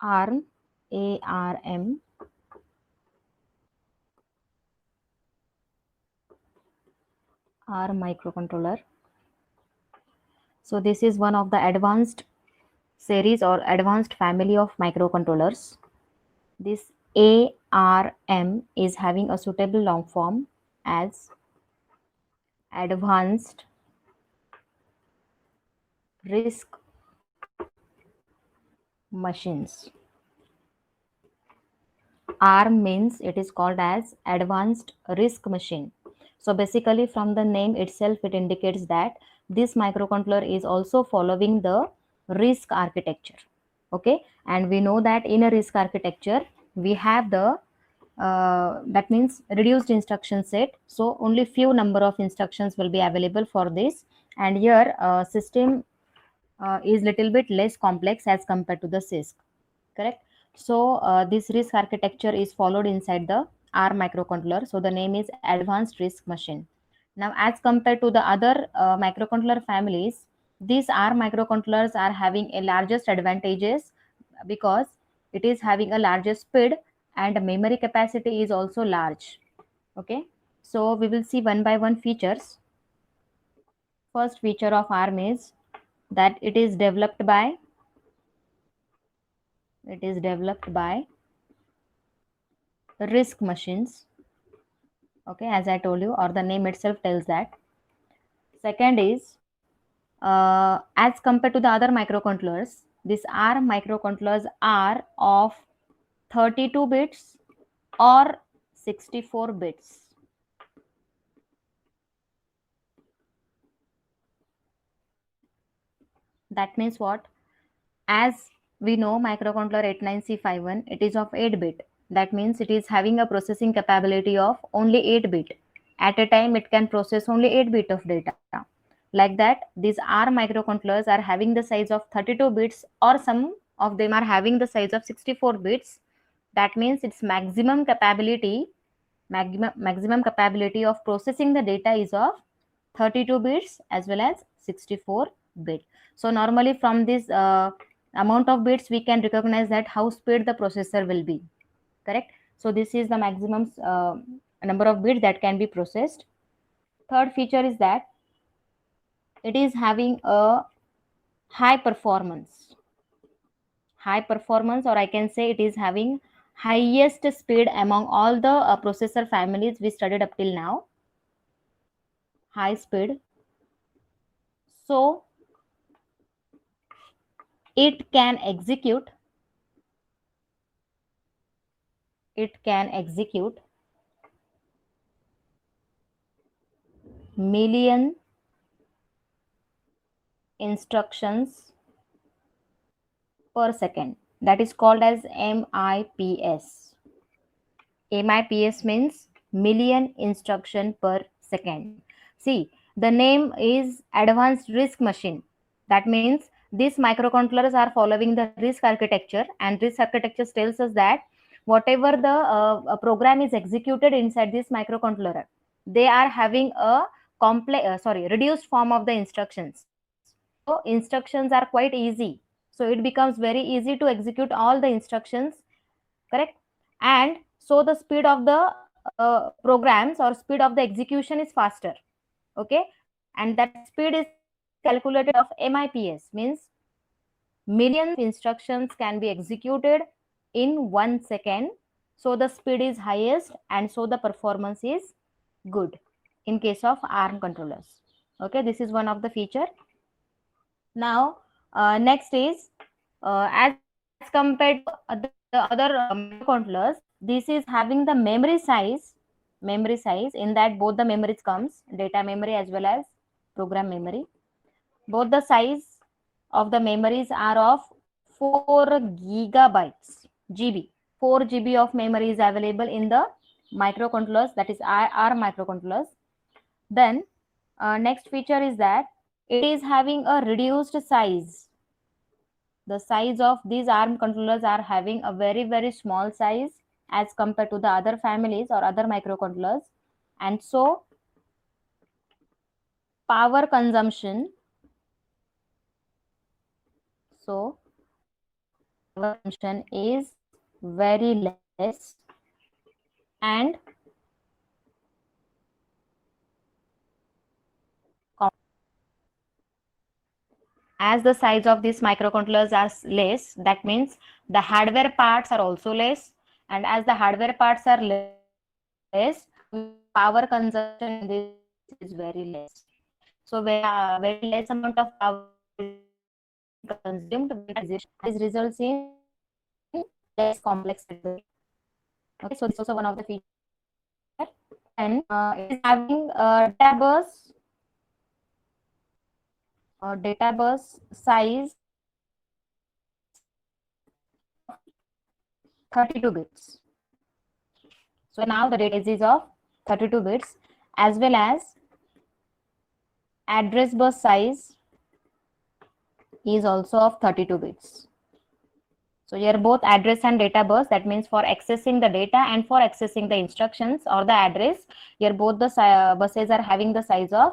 ARM, ARM, ARM microcontroller. So this is one of the advanced series or advanced family of microcontrollers. This ARM is having a suitable long form as Advanced RISC Machines. ARM means it is called as Advanced RISC Machine. So basically from the name itself it indicates that this microcontroller is also following the RISC architecture. Okay, and we know that in a RISC architecture we have the that means reduced instruction set, so only few number of instructions will be available for this, and here system is little bit less complex as compared to the CISC, correct? So this RISC architecture is followed inside the ARM microcontroller, so the name is Advanced RISC Machine. Now as compared to the other microcontroller families, these ARM microcontrollers are having a largest advantages because it is having a larger speed and memory capacity is also large. Okay, so we will see one by one features. First feature of ARM is that it is developed by RISC machines. Okay, as I told you, or the name itself tells that. Second is as compared to the other microcontrollers, these ARM microcontrollers are of 32 bits or 64 bits. That means what? As we know, microcontroller 89C51, it is of 8 bit. That means it is having a processing capability of only 8 bit. At a time, it can process only 8 bit of data. Like that, these ARM microcontrollers are having the size of 32 bits, or some of them are having the size of 64 bits. That means its maximum capability of processing the data is of 32 bits as well as 64 bit. So normally from this amount of bits we can recognize that how speed the processor will be, correct? So this is the maximum number of bits that can be processed. Third feature is that it is having a high performance or I can say it is having highest speed among all the processor families we studied up till now. High speed, so it can execute million instructions per second. That is called as MIPS. MIPS means million instruction per second. See, the name is Advanced RISC Machine. That means these microcontrollers are following the RISC architecture, and RISC architecture tells us that whatever the program is executed inside this microcontroller, they are having a reduced form of the instructions. So instructions are quite easy. So it becomes very easy to execute all the instructions, correct? And so the speed of the programs or speed of the execution is faster. Okay, and that speed is calculated of MIPS, means millions of instructions can be executed in 1 second. So the speed is highest and so the performance is good in case of ARM controllers. Okay, this is one of the feature. Now next is as compared to the other microcontrollers, this is having the memory size in that both the memories comes, data memory as well as program memory. Both the size of the memories are of 4 gigabytes GB. 4 GB of memory is available in the microcontrollers, that is ARM microcontrollers. Then next feature is that it is having a reduced size. The size of these ARM controllers are having a very small size as compared to the other families or other microcontrollers, and so power consumption consumption is very less and as the size of these microcontrollers are less, that means the hardware parts are also less, and as the hardware parts are less, power consumption in this is very less. So very less amount of power consumed when this results in less complex circuit. Okay, so this is also one of the features. And it is having data bus size of 32 bits. So now the data is of 32 bits, as well as address bus size is also of 32 bits. So here both address and data bus, that means for accessing the data and for accessing the instructions or the address, here both the buses are having the size of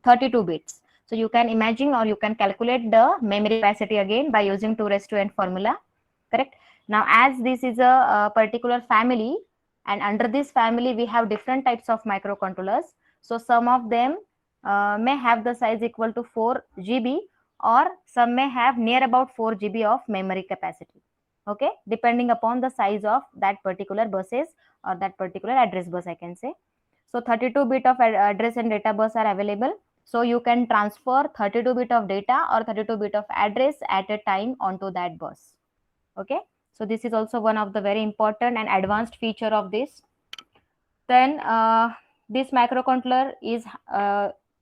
32 bits. So you can imagine or you can calculate the memory capacity again by using 2 raised to n formula, correct? Now as this is a particular family, and under this family we have different types of microcontrollers. So some of them may have the size equal to 4 GB, or some may have near about 4 GB of memory capacity. Okay, depending upon the size of that particular buses or that particular address bus, I can say. So 32 bit of address and data bus are available. So you can transfer 32 bit of data or 32 bit of address at a time onto that bus. Okay, so this is also one of the very important and advanced feature of this. Then this microcontroller is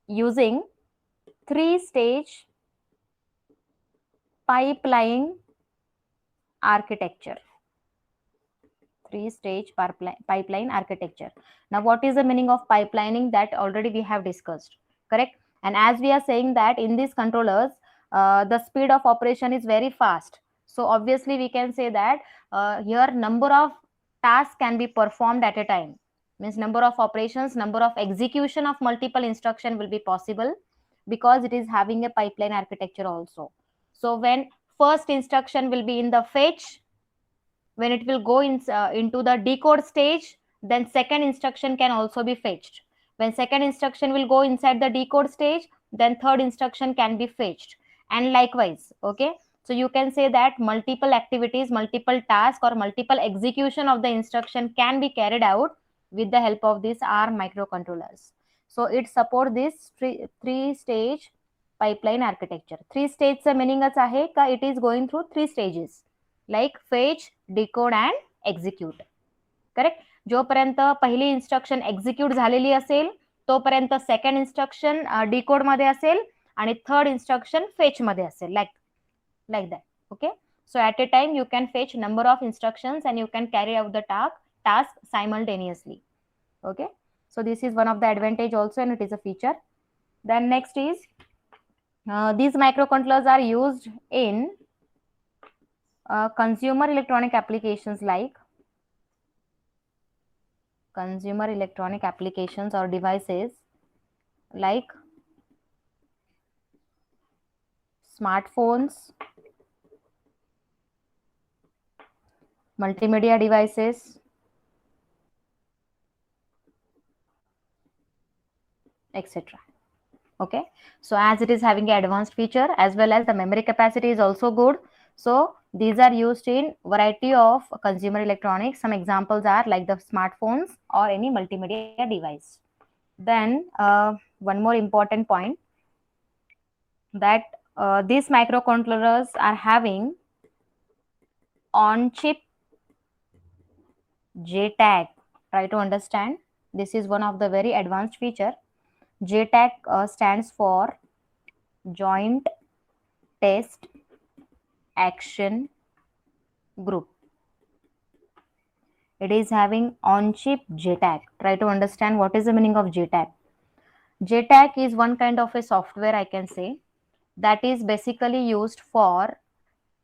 using 3-stage pipeline architecture. 3-stage pipeline architecture. Now what is the meaning of pipelining? That already we have discussed, correct? And as we are saying that in these controllers the speed of operation is very fast, so obviously we can say that here number of tasks can be performed at a time, means number of operations, number of execution of multiple instruction will be possible, because it is having a pipeline architecture also. So when first instruction will be in the fetch, when it will go into the decode stage, then second instruction can also be fetched. When second instruction will go inside the decode stage, then third instruction can be fetched, and likewise. Okay, so you can say that multiple activities, multiple tasks, or multiple execution of the instruction can be carried out with the help of these ARM microcontrollers. So it support this three stage pipeline architecture. Three stages meaning आहे का it is going through 3 stages like fetch, decode and execute, correct? जोपर्यंत पहिली instruction execute झालेली असेल तोपर्यंत second instruction decode मध्ये असेल आणि थर्ड इन्स्ट्रक्शन फेच मध्ये असेल, like that. Okay, so at a time you can fetch number of instructions and you can carry out the task simultaneously. Okay, so this is one of the advantage also, and it is a feature. Then next is these microcontrollers are used in consumer electronic applications or devices like smartphones, multimedia devices, etc. Okay, so as it is having an advanced feature as well as the memory capacity is also good, so these are used in variety of consumer electronics. Some examples are like the smartphones or any multimedia device. Then one more important point, that these microcontrollers are having on-chip JTAG. Try to understand. This is one of the very advanced feature. JTAG stands for Joint Test Action Group. It is having on-chip JTAG. Try to understand what is the meaning of JTAG. JTAG is one kind of a software, I can say, that is basically used for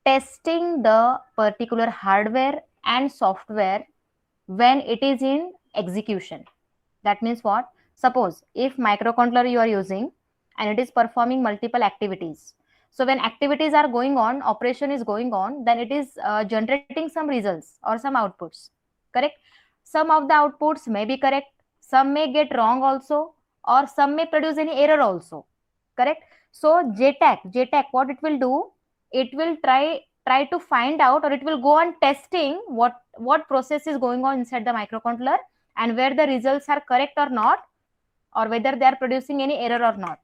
testing the particular hardware and software when it is in execution. That means what? Suppose if microcontroller you are using and it is performing multiple activities. So when activities are going on, operation is going on, then it is generating some results or some outputs. Correct? Some of the outputs may be correct, some may get wrong also, or some may produce any error also. Correct? So JTAG, what it will do, it will try to find out, or it will go on testing what process is going on inside the microcontroller, and where the results are correct or not, or whether they are producing any error or not.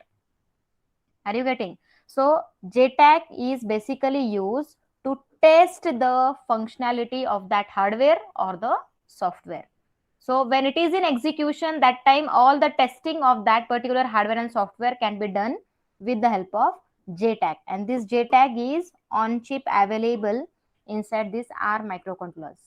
Are you getting? So JTAG is basically used to test the functionality of that hardware or the software. So when it is in execution, that time all the testing of that particular hardware and software can be done with the help of JTAG. And this JTAG is on chip available inside this R microcontrollers.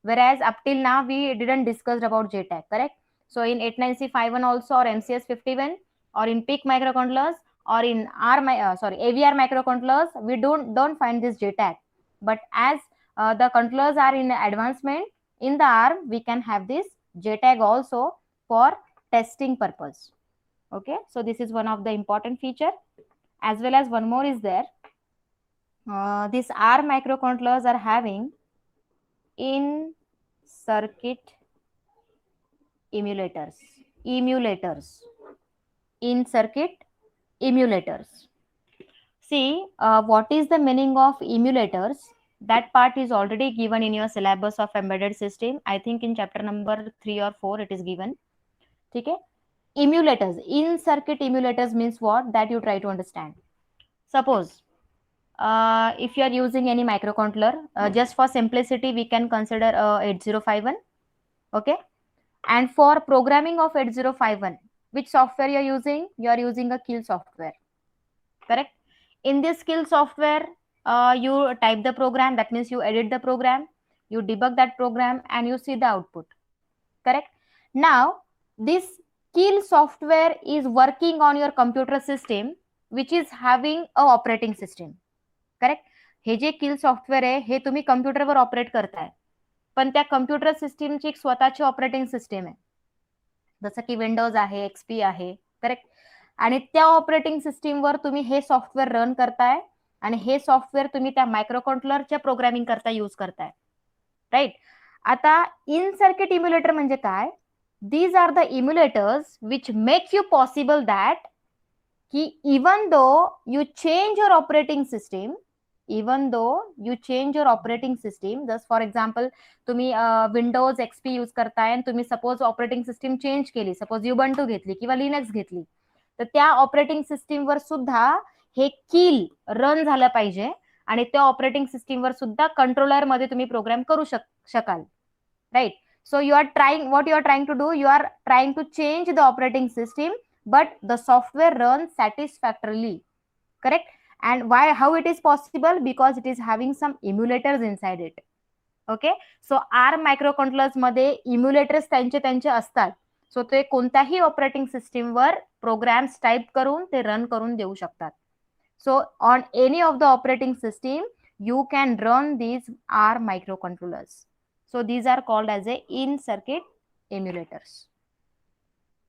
Whereas up till now we didn't discuss about JTAG, correct? So in 89C51 also, or MCS51, or in PIC microcontrollers, or in AVR microcontrollers, we don't find this JTAG. But as the controllers are in advancement in the ARM, we can have this JTAG also for testing purpose. Okay, so this is one of the important feature. As well as one more is there. These ARM microcontrollers are having in circuit emulators. In circuit emulators. See, what is the meaning of emulators? That part is already given in your syllabus of embedded system. I think in chapter number 3 or 4 it is given. Okay? Emulators, in circuit emulators means what? That you try to understand. Suppose if you are using any microcontroller, just for simplicity we can consider 8051. Okay, and for programming of 8051, which software you are using? You are using a kill software. Correct? In this kill software, you type the program, that means you edit the program, you debug that program, and you see the output. Correct? Now this kill software is working on your computer system, which is having a operating system. Correct? हे जे Keil software आहे हे तुम्ही कम्प्युटरवर operate करताय, पण त्या computer सिस्टीमची एक स्वतःची ऑपरेटिंग सिस्टीम आहे, जसं की विंडोज आहे, एक्सपी आहे. करेक्ट? आणि त्या ऑपरेटिंग सिस्टीमवर तुम्ही हे सॉफ्टवेअर रन करताय, आणि हे सॉफ्टवेअर तुम्ही त्या मायक्रोकंट्रोलरच्या प्रोग्रामिंग करता यूज करताय. राईट? आता इन सर्किट इम्युलेटर म्हणजे काय? These are the emulators which make you possible that कि even though you change your operating system, just for example तुम्ही विंडोज एक्सपी यूज करताय आणि तुम्ही सपोज ऑपरेटिंग सिस्टीम चेंज केली, सपोज युबंटू घेतली किंवा लिनक्स घेतली, तर त्या ऑपरेटिंग सिस्टीमवर सुद्धा हे किल रन झालं पाहिजे, आणि त्या ऑपरेटिंग सिस्टीमवर सुद्धा कंट्रोलर मध्ये तुम्ही प्रोग्राम करू शकाल. Right? So you are trying to do, you are trying to change the operating system, but the software runs satisfactorily. Correct? And how it is possible? Because it is having some emulators inside it. Okay? So ARM microcontrollers मध्ये emulators त्यांचे असतात. सो ते कोणत्याही operating सिस्टीमवर programmes type करून ते run करून देऊ शकतात. So on any of the operating system you can run these ARM microcontrollers. So these are called as a in-circuit emulators.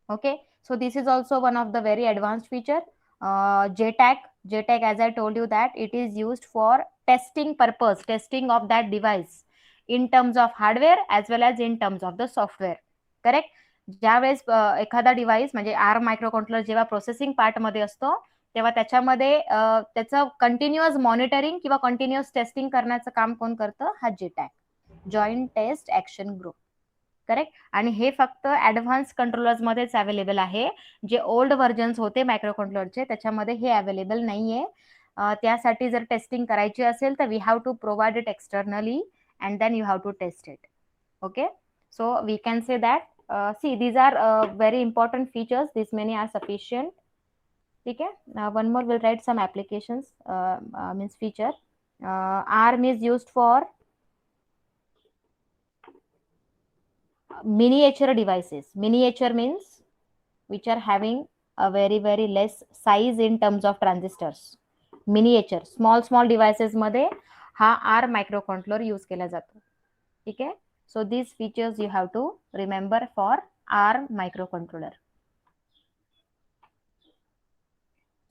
Okay, so this is also one of the very advanced feature. JTAG, as I told you, that it is used for testing purpose, testing of that device in terms of hardware as well as in terms of the software. Correct? ज्यावेळेस एखादा device म्हणजे ARM microcontroller जेव्हा processing part मध्ये असतो, तेव्हा त्याच्यामध्ये त्याचं continuous monitoring किंवा कंटिन्युअस टेस्टिंग करण्याचं काम कोण करतं? हा JTAG, joint test action group. Correct? आणि हे फक्त ऍडव्हान्स कंट्रोलर्स मध्येच अवेलेबल आहे. जे ओल्ड व्हर्जन्स होते मायक्रोकंट्रोलरचे त्याच्यामध्ये हे अवेलेबल नाहीये. त्यासाठी जर टेस्टिंग करायची असेल तर we have to provide it externally and then you have to test it. Okay, so we can say that see these are very important features, this many are sufficient. ठीक है? One more we'll write some applications, means feature. ARM is used for miniature devices. Miniature means which are having a very less size in terms of transistors. Miniature, small devices मध्ये हा ARM microcontroller use केला जातो. ठीक है? So these features you have to remember for ARM microcontroller.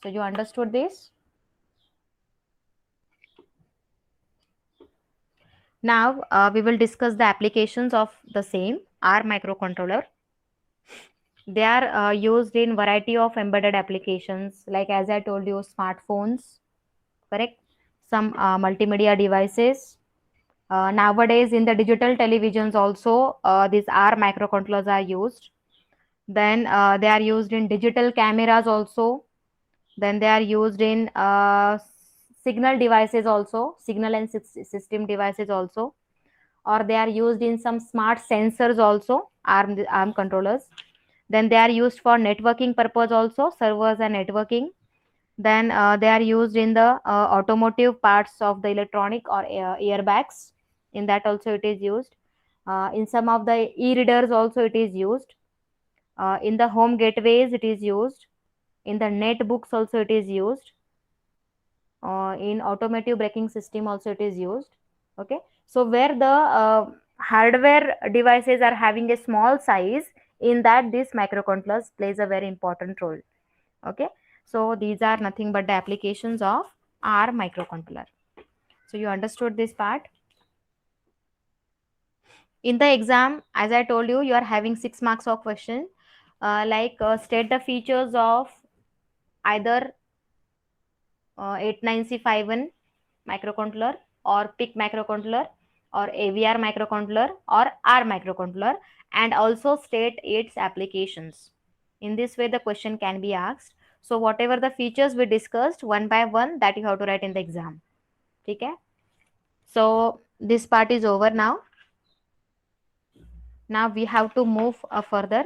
So you understood this? Now we will discuss the applications of the same R microcontroller. They are used in variety of embedded applications, like as I told you, smartphones, correct? Some multimedia devices. Nowadays, in the digital televisions also, these R microcontrollers are used. Then they are used in digital cameras also. Then they are used in signal devices also, signal and system devices also, or they are used in some smart sensors also, ARM controllers. Then they are used for networking purpose also, servers and networking. Then they are used in the automotive parts of the electronic or airbags. In that also it is used. In some of the e-readers also it is used. In the home gateways it is used. In the netbooks also it is used. In automotive braking system also it is used. Okay, so where the hardware devices are having a small size, in that this microcontrollers plays a very important role. Okay, so these are nothing but the applications of our microcontroller. So you understood this part. In the exam, as I told you, you are having 6 marks of question, state the features of either 89C51 microcontroller, or PIC microcontroller, or AVR microcontroller, or R microcontroller, and also state its applications. In this way the question can be asked. So whatever the features we discussed one by one, that you have to write in the exam. Okay, so this part is over now. Now we have to move further.